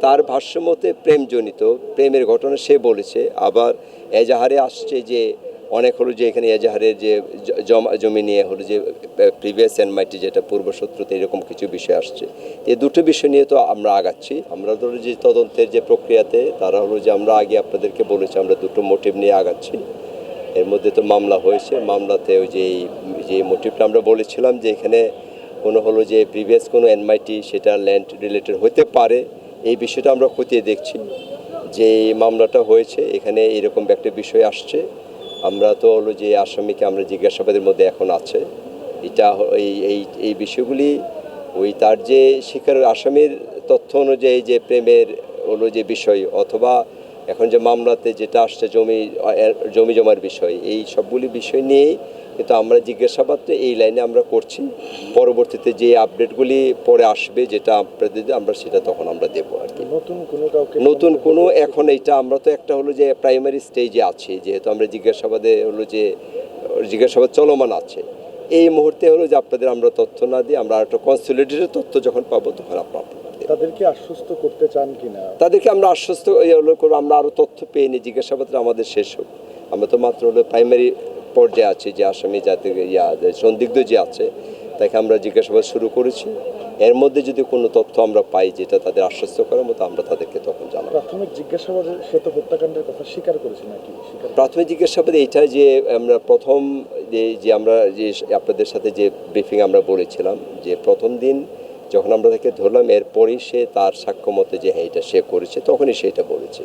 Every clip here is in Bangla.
তার ভাষ্যমতে প্রেমজনিত প্রেমের ঘটনা সে বলেছে। আবার এজাহারে আসছে যে অনেক হলো যে এখানে এজাহারের যে জমি নিয়ে হলো যে প্রিভিয়াস এনমাইটি যেটা পূর্বশত্রুতে এরকম কিছু বিষয় আসছে। এই দুটো বিষয় নিয়ে তো আমরা আগাচ্ছি। আমরা ধরো যে তদন্তের যে প্রক্রিয়াতে তারা হলো যে আমরা আগে আপনাদেরকে বলেছি আমরা দুটো মোটিভ নিয়ে আগাচ্ছি। এর মধ্যে তো মামলা হয়েছে, মামলাতে ওই যে মোটিভটা আমরা বলেছিলাম যে এখানে কোনো হলো যে প্রিভিয়াস কোনো এনমাইটি সেটা ল্যান্ড রিলেটেড হতে পারে, এই বিষয়টা আমরা খতিয়ে দেখছি। যে মামলাটা হয়েছে এখানে এরকম একটা বিষয় আসছে, আমরা তো হলো যে আসামিকে আমরা জিজ্ঞাসাবাদের মধ্যে এখন আছে। এটা এই বিষয়গুলি ওই তার যে শিকার আসামির তথ্য অনুযায়ী যে প্রেমের হলো যে বিষয় অথবা এখন যে মামলাতে যেটা আসছে জমি জমার বিষয়, এই সবগুলি বিষয় নিয়েই কিন্তু আমরা জিজ্ঞাসাবাদটা এই লাইনে আমরা করছি। পরবর্তীতে যে আপডেটগুলি পরে আসবে যেটা আপনাদের আমরা সেটা তখন আমরা দেবো আর কি। নতুন কোনো এখন এইটা আমরা তো একটা হলো যে প্রাইমারি স্টেজে আছি, যেহেতু আমরা জিজ্ঞাসাবাদ চলমান আছে। এই মুহূর্তে হলো যে আপনাদের আমরা তথ্য না দিয়ে আমরা একটা কনসলিডেটেড তথ্য যখন পাবো তখন তাদেরকে আশ্বস্ত করতে চান কিনা? তাদেরকে আমরা আশ্বস্ত করবো আমরা আরও তথ্য পেয়ে নিই, জিজ্ঞাসাবাদটা আমাদের শেষ হোক। আমরা তো মাত্র হলো প্রাইমারি পর্যায়ে আছি, যে আসামি যাদের সন্দিগ্ধ যে আছে তাকে আমরা জিজ্ঞাসাবাদ শুরু করেছি। এর মধ্যে যদি কোনো তথ্য আমরা পাই যেটা তাদের আশ্বস্ত করার মতো আমরা তাদেরকে তখন জানাবো। প্রাথমিক জিজ্ঞাসাবাদে সে তো হত্যাকাণ্ডের কথা স্বীকার করেছে নাকি? প্রাথমিক জিজ্ঞাসাবাদে এইটা যে আমরা প্রথম যে আমরা যে আপনাদের সাথে যে ব্রিফিং আমরা বলেছিলাম যে প্রথম দিন যখন আমরা তাকে ধরলাম এরপরই সে তার সাক্ষ্য মতে যে হ্যাঁ এটা সে করেছে তখনই সে এটা বলেছে।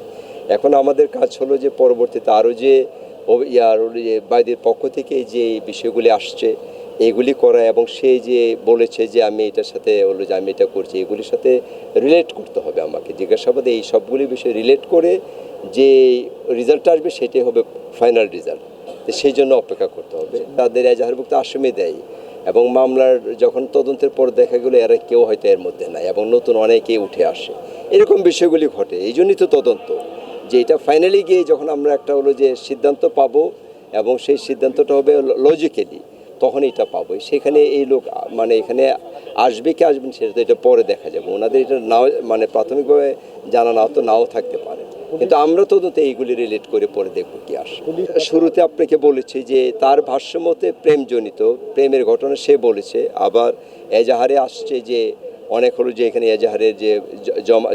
এখন আমাদের কাজ হলো যে পরবর্তীতে আরও যে বাইদের পক্ষ থেকে যে বিষয়গুলি আসছে এগুলি করা এবং সে যে বলেছে যে আমি এটার সাথে হলো যে আমি এটা করছি এগুলির সাথে রিলেট করতে হবে আমাকে জিজ্ঞাসাবাদে। এই সবগুলি বিষয় রিলেট করে যে রেজাল্টটা আসবে সেটাই হবে ফাইনাল রেজাল্ট। সেই জন্য অপেক্ষা করতে হবে। তাদের এজাহারভুক্ত আসামি দেয় এবং মামলার যখন তদন্তের পর দেখা গেলো এরা কেউ হয়তো এর মধ্যে নাই এবং নতুন অনেকেই উঠে আসে, এরকম বিষয়গুলি ঘটে। এই জন্যই তো তদন্ত, যে এটা ফাইনালি গিয়ে যখন আমরা একটা হলো যে সিদ্ধান্ত পাবো এবং সেই সিদ্ধান্তটা হবে লজিক্যালি তখন এটা পাবো। সেখানে এই লোক মানে এখানে আসবে কি আসবেন সেটা তো এটা পরে দেখা যাবে। ওনাদের এটা নাও মানে প্রাথমিকভাবে জানা নাও থাকতে পারে, কিন্তু আমরা তদন্তে এইগুলি রিলেট করে পরে দেখবো কি আসে। শুরুতে আপনাকে বলেছি যে তার ভাষ্যমতে প্রেমজনিত প্রেমের ঘটনা সে বলেছে। আবার এজাহারে আসছে যে অনেক হলো যে এখানে এজাহারের যে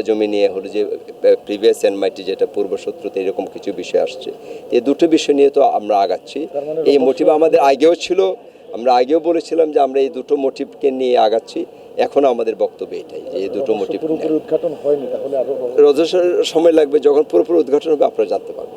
জমি নিয়ে হলো যে প্রিভিয়াস এনমাইটি যেটা পূর্বশত্রুতে এরকম কিছু বিষয় আসছে। এই দুটো বিষয় নিয়ে তো আমরা আগাচ্ছি। এই মোটিভ আমাদের আগেও ছিল, আমরা আগেও বলেছিলাম যে আমরা এই দুটো মোটিভকে নিয়ে আগাচ্ছি। এখন আমাদের বক্তব্য এটাই যে এই দুটো মোটিভ উদ্ঘাটন হয়নি, তাহলে আরো সময় লাগবে। যখন পুরোপুরি উদ্ঘাটন হবে আপনারা জানতে পারবেন।